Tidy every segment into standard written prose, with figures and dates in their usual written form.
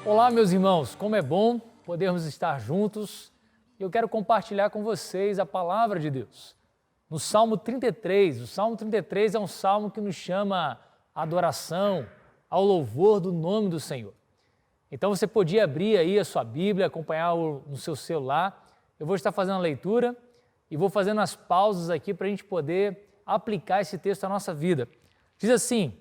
Olá, meus irmãos, como é bom podermos estar juntos. Eu quero compartilhar com vocês a palavra de Deus. No Salmo 33, o Salmo 33 é um salmo que nos chama à adoração, ao louvor do nome do Senhor. Então você podia abrir aí a sua Bíblia, acompanhar no seu celular. Eu vou estar fazendo a leitura e vou fazendo as pausas aqui para a gente poder aplicar esse texto à nossa vida. Diz assim: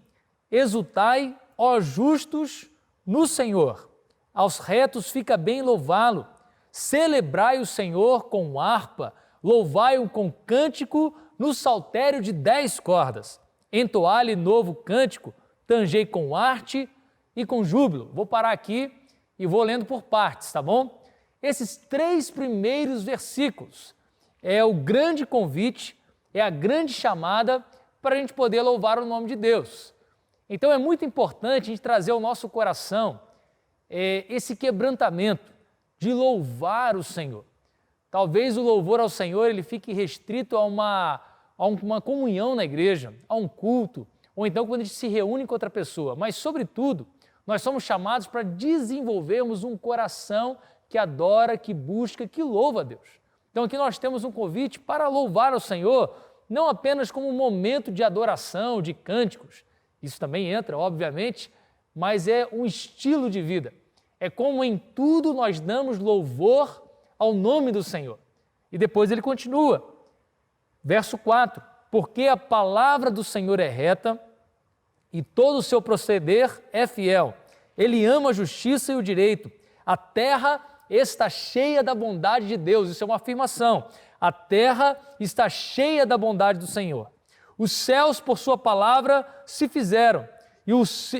exultai, ó justos, no Senhor. Aos retos fica bem louvá-lo. Celebrai o Senhor com harpa, louvai-o com cântico no saltério de 10 cordas. Entoai-lhe novo cântico, tangei com arte e com júbilo. Vou parar aqui e vou lendo por partes, tá bom? Esses 3 primeiros versículos é o grande convite, é a grande chamada para a gente poder louvar o nome de Deus. Então é muito importante a gente trazer ao nosso coração esse quebrantamento de louvar o Senhor. Talvez o louvor ao Senhor ele fique restrito a uma comunhão na igreja, a um culto, ou então quando a gente se reúne com outra pessoa, mas sobretudo nós somos chamados para desenvolvermos um coração que adora, que busca, que louva a Deus. Então aqui nós temos um convite para louvar ao Senhor, não apenas como um momento de adoração, de cânticos, isso também entra, obviamente, mas é um estilo de vida. É como em tudo nós damos louvor ao nome do Senhor. E depois ele continua, verso 4, porque a palavra do Senhor é reta e todo o seu proceder é fiel. Ele ama a justiça e o direito. A terra está cheia da bondade de Deus. Isso é uma afirmação. A terra está cheia da bondade do Senhor. Os céus, por sua palavra, se fizeram,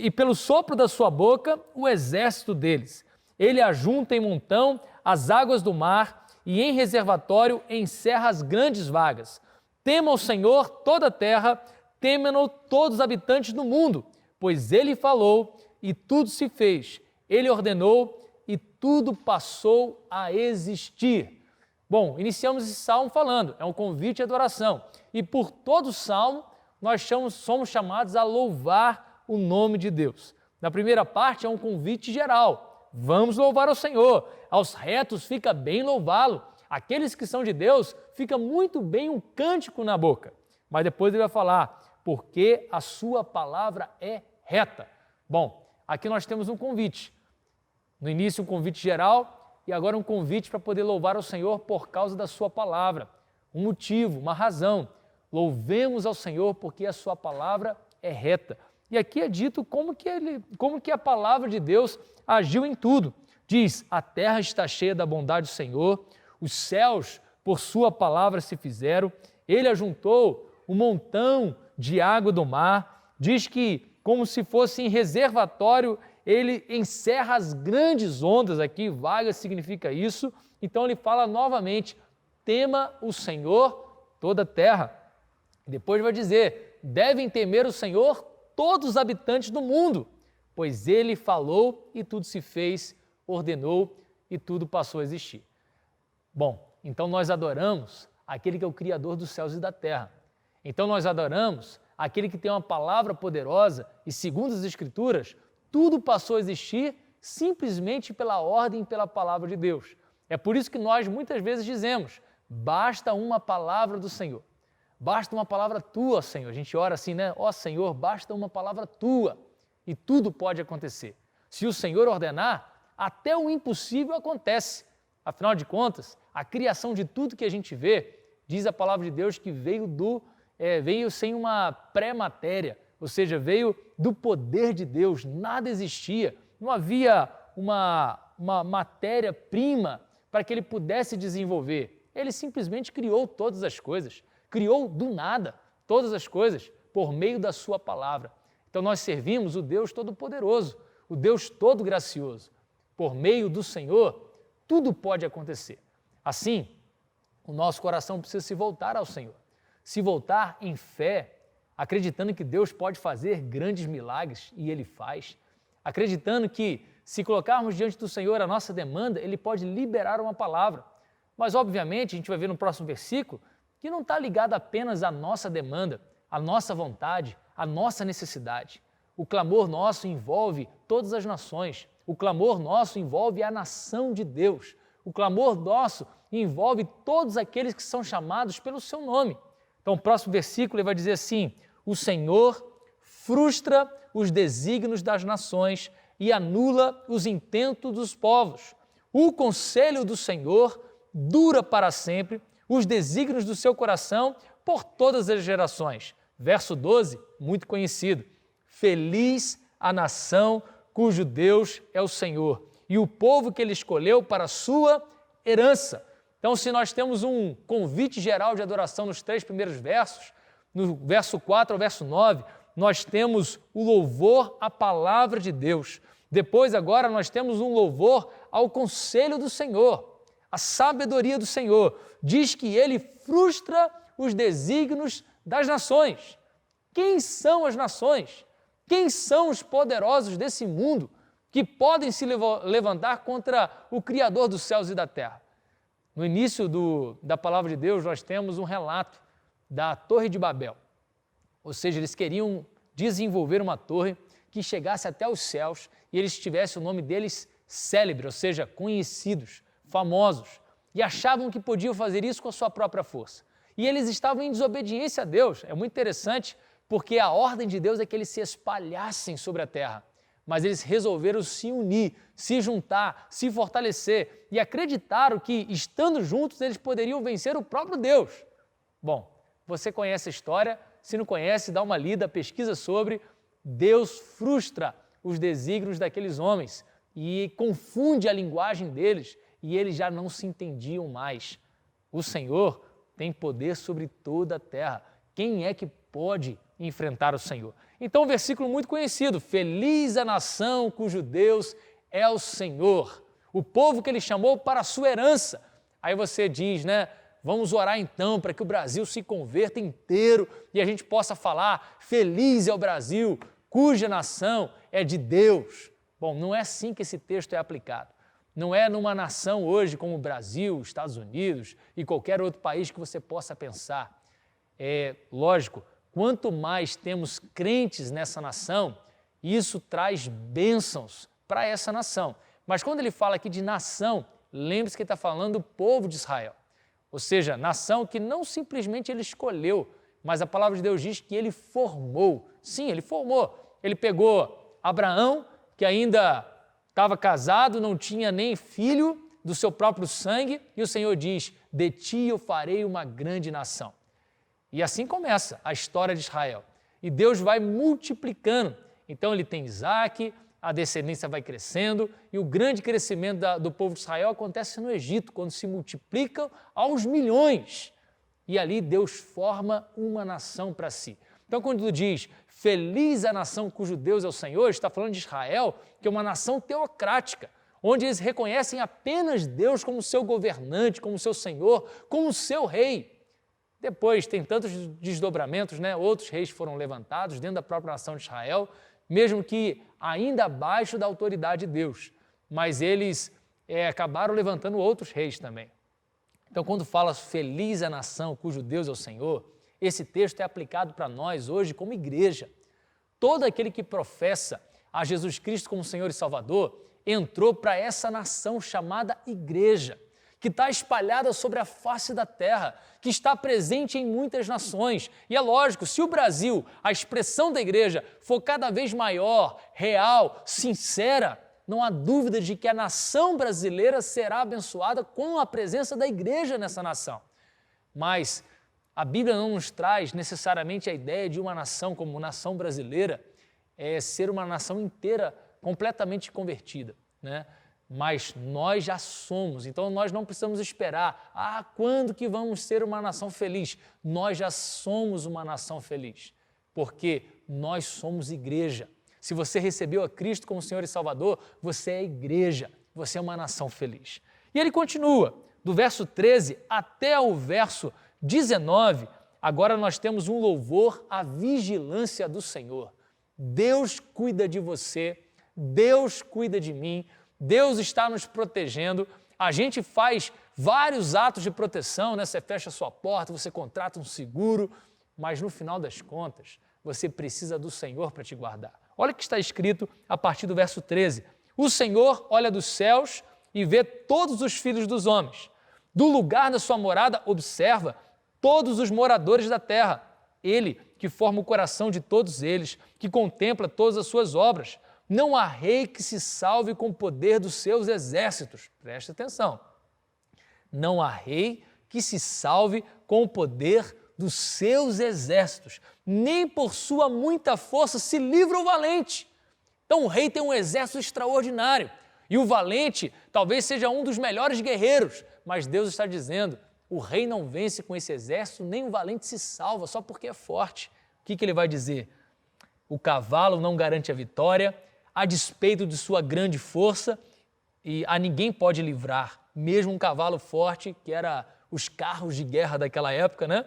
e pelo sopro da sua boca, o exército deles. Ele ajunta em montão as águas do mar e em reservatório encerra as grandes vagas. Tema o Senhor toda a terra, temam-no todos os habitantes do mundo, pois ele falou e tudo se fez. Ele ordenou e tudo passou a existir. Bom, iniciamos esse salmo falando, é um convite à adoração. E por todo o salmo, nós somos chamados a louvar o nome de Deus. Na primeira parte é um convite geral. Vamos louvar ao Senhor. Aos retos fica bem louvá-lo. Aqueles que são de Deus, fica muito bem um cântico na boca. Mas depois ele vai falar, porque a sua palavra é reta. Bom, aqui nós temos um convite. No início um convite geral e agora um convite para poder louvar ao Senhor por causa da sua palavra. Um motivo, uma razão. Louvemos ao Senhor porque a sua palavra é reta. E aqui é dito como que a palavra de Deus agiu em tudo. Diz, a terra está cheia da bondade do Senhor, os céus por sua palavra se fizeram, ele ajuntou um montão de água do mar, diz que como se fosse em reservatório, ele encerra as grandes ondas, aqui vaga significa isso, então ele fala novamente, tema o Senhor toda a terra. Depois vai dizer, devem temer o Senhor todos os habitantes do mundo, pois ele falou e tudo se fez, ordenou e tudo passou a existir. Bom, então nós adoramos aquele que é o Criador dos céus e da terra. Então nós adoramos aquele que tem uma palavra poderosa e, segundo as Escrituras, tudo passou a existir simplesmente pela ordem e pela palavra de Deus. É por isso que nós muitas vezes dizemos, basta uma palavra do Senhor. Basta uma palavra tua, Senhor. A gente ora assim, né? Ó Senhor, basta uma palavra tua e tudo pode acontecer. Se o Senhor ordenar, até o impossível acontece. Afinal de contas, a criação de tudo que a gente vê, diz a palavra de Deus que veio sem uma pré-matéria, ou seja, veio do poder de Deus, nada existia, não havia uma matéria-prima para que ele pudesse desenvolver. Ele simplesmente criou todas as coisas. Criou do nada todas as coisas por meio da sua palavra. Então nós servimos o Deus Todo-Poderoso, o Deus Todo-Gracioso. Por meio do Senhor, tudo pode acontecer. Assim, o nosso coração precisa se voltar ao Senhor. Se voltar em fé, acreditando que Deus pode fazer grandes milagres, e Ele faz. Acreditando que, se colocarmos diante do Senhor a nossa demanda, Ele pode liberar uma palavra. Mas, obviamente, a gente vai ver no próximo versículo, que não está ligado apenas à nossa demanda, à nossa vontade, à nossa necessidade. O clamor nosso envolve todas as nações, O clamor nosso envolve a nação de Deus. O clamor nosso envolve todos aqueles que são chamados pelo seu nome. Então, o próximo versículo ele vai dizer assim: o Senhor frustra os desígnios das nações e anula os intentos dos povos. O conselho do Senhor dura para sempre, os desígnios do seu coração por todas as gerações. Verso 12, muito conhecido. Feliz a nação cujo Deus é o Senhor, e o povo que ele escolheu para a sua herança. Então, se nós temos um convite geral de adoração nos 3 primeiros versos, no verso 4 ao verso 9, nós temos o louvor à palavra de Deus. Depois, agora, nós temos um louvor ao conselho do Senhor, a sabedoria do Senhor. Diz que ele frustra os desígnios das nações. Quem são as nações? Quem são os poderosos desse mundo que podem se levantar contra o Criador dos céus e da terra? No início da palavra de Deus, nós temos um relato da Torre de Babel. Ou seja, eles queriam desenvolver uma torre que chegasse até os céus e eles tivessem o nome deles célebre, ou seja, conhecidos, famosos, e achavam que podiam fazer isso com a sua própria força. E eles estavam em desobediência a Deus. É muito interessante porque a ordem de Deus é que eles se espalhassem sobre a terra, mas eles resolveram se unir, se juntar, se fortalecer e acreditaram que, estando juntos, eles poderiam vencer o próprio Deus. Bom, você conhece a história, se não conhece, dá uma lida, pesquisa sobre. Deus frustra os desígnios daqueles homens e confunde a linguagem deles e eles já não se entendiam mais. O Senhor tem poder sobre toda a terra. Quem é que pode enfrentar o Senhor? Então, um versículo muito conhecido: feliz a nação cujo Deus é o Senhor, o povo que ele chamou para a sua herança. Aí você diz, né? Vamos orar então para que o Brasil se converta inteiro e a gente possa falar: feliz é o Brasil, cuja nação é de Deus. Bom, não é assim que esse texto é aplicado. Não é numa nação hoje como o Brasil, Estados Unidos e qualquer outro país que você possa pensar. É lógico, quanto mais temos crentes nessa nação, isso traz bênçãos para essa nação. Mas quando ele fala aqui de nação, lembre-se que ele está falando do povo de Israel. Ou seja, nação que não simplesmente ele escolheu, mas a palavra de Deus diz que ele formou. Sim, ele formou. Ele pegou Abraão, que ainda estava casado, não tinha nem filho do seu próprio sangue, e o Senhor diz: de ti eu farei uma grande nação. E assim começa a história de Israel. E Deus vai multiplicando. Então ele tem Isaac, a descendência vai crescendo, e o grande crescimento do povo de Israel acontece no Egito, quando se multiplicam aos milhões. E ali Deus forma uma nação para si. Então, quando diz feliz a nação cujo Deus é o Senhor, está falando de Israel, que é uma nação teocrática, onde eles reconhecem apenas Deus como seu governante, como seu Senhor, como seu rei. Depois tem tantos desdobramentos, né? Outros reis foram levantados dentro da própria nação de Israel, mesmo que ainda abaixo da autoridade de Deus, mas eles acabaram levantando outros reis também. Então, quando fala feliz a nação cujo Deus é o Senhor, esse texto é aplicado para nós hoje como igreja. Todo aquele que professa a Jesus Cristo como Senhor e Salvador entrou para essa nação chamada igreja, que está espalhada sobre a face da terra, que está presente em muitas nações. E é lógico, se o Brasil, a expressão da igreja, for cada vez maior, real, sincera, não há dúvida de que a nação brasileira será abençoada com a presença da igreja nessa nação. Mas a Bíblia não nos traz necessariamente a ideia de uma nação como nação brasileira ser uma nação inteira completamente convertida, né? Mas nós já somos, então nós não precisamos esperar, quando que vamos ser uma nação feliz? Nós já somos uma nação feliz, porque nós somos igreja. Se você recebeu a Cristo como Senhor e Salvador, você é igreja, você é uma nação feliz. E ele continua, do verso 13 até o verso 19, agora nós temos um louvor à vigilância do Senhor. Deus cuida de você, Deus cuida de mim, Deus está nos protegendo, a gente faz vários atos de proteção, né? Você fecha a sua porta, você contrata um seguro, mas no final das contas, você precisa do Senhor para te guardar. Olha o que está escrito a partir do verso 13. O Senhor olha dos céus e vê todos os filhos dos homens. Do lugar da sua morada observa todos os moradores da terra. Ele que forma o coração de todos eles, que contempla todas as suas obras. Não há rei que se salve com o poder dos seus exércitos. Preste atenção. Não há rei que se salve com o poder dos seus exércitos. Nem por sua muita força se livra o valente. Então o rei tem um exército extraordinário. E o valente talvez seja um dos melhores guerreiros. Mas Deus está dizendo, o rei não vence com esse exército, nem o valente se salva só porque é forte. O que ele vai dizer? O cavalo não garante a vitória, a despeito de sua grande força, e a ninguém pode livrar, mesmo um cavalo forte, que era os carros de guerra daquela época, né?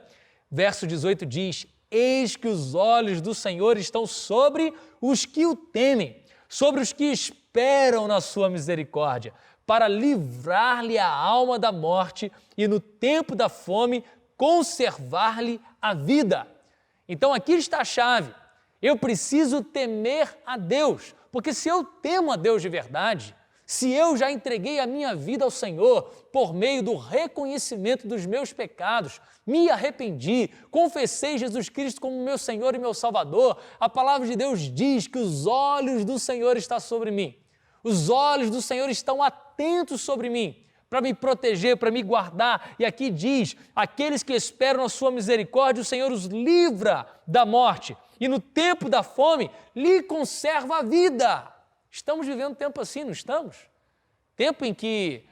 Verso 18 diz, eis que os olhos do Senhor estão sobre os que o temem, sobre os que esperam na sua misericórdia, para livrar-lhe a alma da morte e no tempo da fome conservar-lhe a vida. Então aqui está a chave. Eu preciso temer a Deus, porque se eu temo a Deus de verdade, se eu já entreguei a minha vida ao Senhor por meio do reconhecimento dos meus pecados, me arrependi, confessei Jesus Cristo como meu Senhor e meu Salvador, a palavra de Deus diz que os olhos do Senhor estão sobre mim. Os olhos do Senhor estão atentos sobre mim, para me proteger, para me guardar. E aqui diz, aqueles que esperam a sua misericórdia, o Senhor os livra da morte. E no tempo da fome, lhe conserva a vida. Estamos vivendo um tempo assim, não estamos? Tempo em que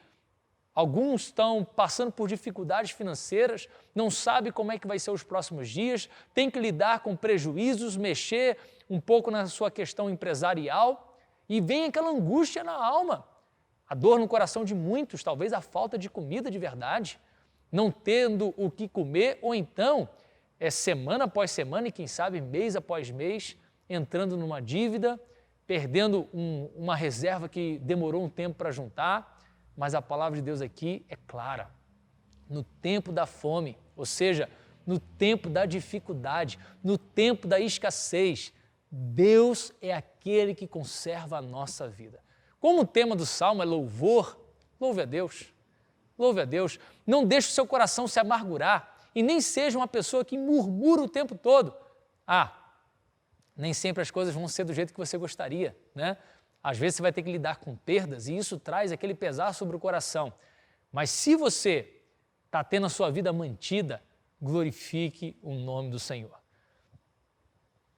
alguns estão passando por dificuldades financeiras, não sabem como é que vai ser os próximos dias, tem que lidar com prejuízos, mexer um pouco na sua questão empresarial, e vem aquela angústia na alma, a dor no coração de muitos, talvez a falta de comida de verdade, não tendo o que comer, ou então, semana após semana e quem sabe mês após mês, entrando numa dívida, perdendo uma reserva que demorou um tempo para juntar, mas a palavra de Deus aqui é clara. No tempo da fome, ou seja, no tempo da dificuldade, no tempo da escassez, Deus é aquele que conserva a nossa vida. Como o tema do Salmo é louvor, louve a Deus. Louve a Deus. Não deixe o seu coração se amargurar e nem seja uma pessoa que murmura o tempo todo. Nem sempre as coisas vão ser do jeito que você gostaria, né? Às vezes você vai ter que lidar com perdas e isso traz aquele pesar sobre o coração. Mas se você está tendo a sua vida mantida, glorifique o nome do Senhor.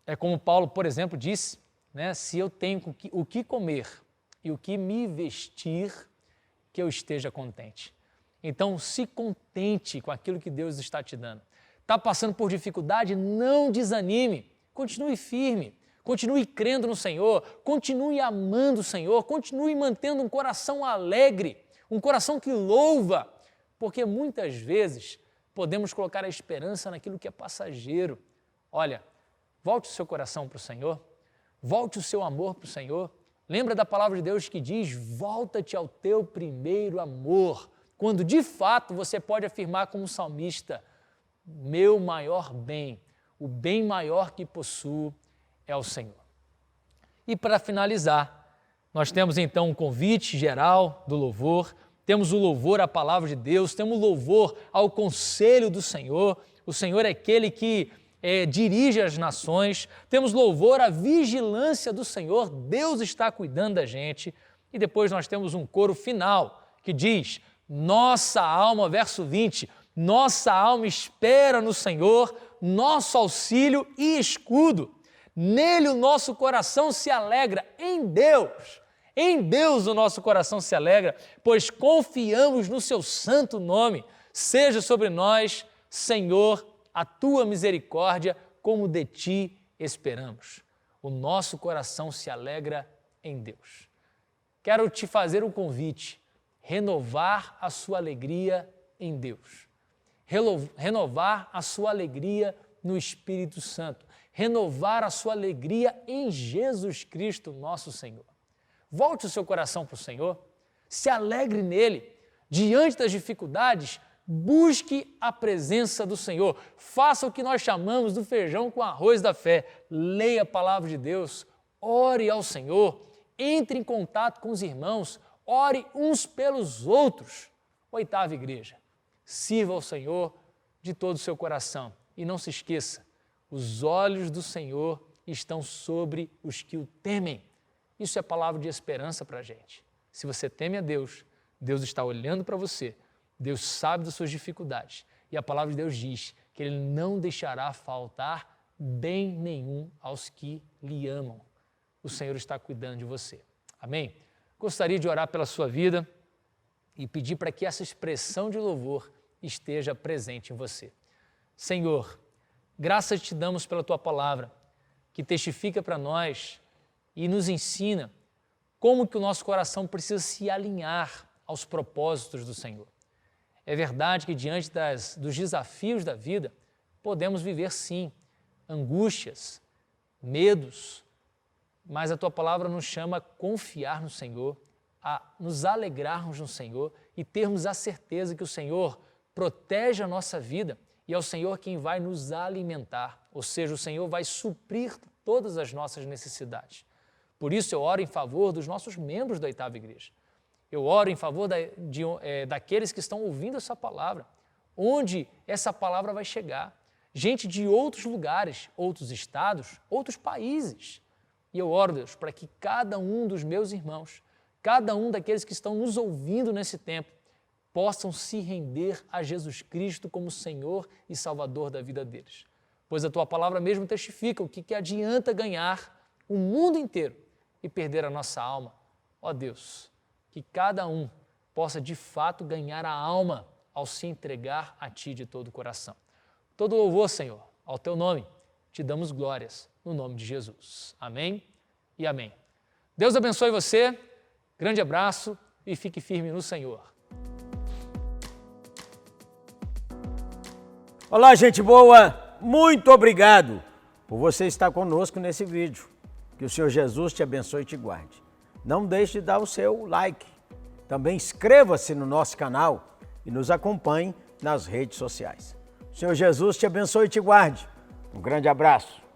É como Paulo, por exemplo, disse, né? Se eu tenho o que comer e o que me vestir, que eu esteja contente. Então, se contente com aquilo que Deus está te dando. Está passando por dificuldade? Não desanime. Continue firme, continue crendo no Senhor, continue amando o Senhor, continue mantendo um coração alegre, um coração que louva, porque muitas vezes podemos colocar a esperança naquilo que é passageiro. Olha, volte o seu coração para o Senhor, volte o seu amor para o Senhor. Lembra da palavra de Deus que diz, volta-te ao teu primeiro amor, quando de fato você pode afirmar como salmista, meu maior bem, o bem maior que possuo é o Senhor. E para finalizar, nós temos então um convite geral do louvor, temos o louvor à palavra de Deus, temos o louvor ao conselho do Senhor, o Senhor é aquele que dirige as nações, temos louvor à vigilância do Senhor, Deus está cuidando da gente, e depois nós temos um coro final que diz, nossa alma, verso 20, nossa alma espera no Senhor, nosso auxílio e escudo. Nele o nosso coração se alegra, em Deus o nosso coração se alegra, pois confiamos no seu santo nome. Seja sobre nós, Senhor, a tua misericórdia, como de ti esperamos. O nosso coração se alegra em Deus. Quero te fazer um convite, renovar a sua alegria em Deus. Renovar a sua alegria no Espírito Santo, renovar a sua alegria em Jesus Cristo, nosso Senhor. Volte o seu coração para o Senhor, se alegre nele, diante das dificuldades, busque a presença do Senhor, faça o que nós chamamos do feijão com arroz da fé, leia a palavra de Deus, ore ao Senhor, entre em contato com os irmãos, ore uns pelos outros. Oitava igreja, sirva ao Senhor de todo o seu coração. E não se esqueça, os olhos do Senhor estão sobre os que o temem. Isso é palavra de esperança para a gente. Se você teme a Deus, Deus está olhando para você, Deus sabe das suas dificuldades. E a palavra de Deus diz que Ele não deixará faltar bem nenhum aos que lhe amam. O Senhor está cuidando de você. Amém? Gostaria de orar pela sua vida e pedir para que essa expressão de louvor esteja presente em você. Senhor, graças te damos pela Tua palavra, que testifica para nós e nos ensina como que o nosso coração precisa se alinhar aos propósitos do Senhor. É verdade que diante dos desafios da vida, podemos viver sim, angústias, medos, mas a Tua palavra nos chama a confiar no Senhor, a nos alegrarmos no Senhor e termos a certeza que o Senhor protege a nossa vida e é o Senhor quem vai nos alimentar, ou seja, o Senhor vai suprir todas as nossas necessidades. Por isso eu oro em favor dos nossos membros da Oitava Igreja. Eu oro em favor daqueles que estão ouvindo essa palavra, onde essa palavra vai chegar. Gente de outros lugares, outros estados, outros países. E eu oro, Deus, para que cada um dos meus irmãos, cada um daqueles que estão nos ouvindo nesse tempo, possam se render a Jesus Cristo como Senhor e Salvador da vida deles. Pois a Tua palavra mesmo testifica o que adianta ganhar o mundo inteiro e perder a nossa alma. Ó Deus, que cada um possa de fato ganhar a alma ao se entregar a Ti de todo o coração. Todo louvor, Senhor, ao Teu nome, te damos glórias, no nome de Jesus. Amém e amém. Deus abençoe você, grande abraço e fique firme no Senhor. Olá, gente boa, muito obrigado por você estar conosco nesse vídeo. Que o Senhor Jesus te abençoe e te guarde. Não deixe de dar o seu like. Também inscreva-se no nosso canal e nos acompanhe nas redes sociais. O Senhor Jesus te abençoe e te guarde. Um grande abraço.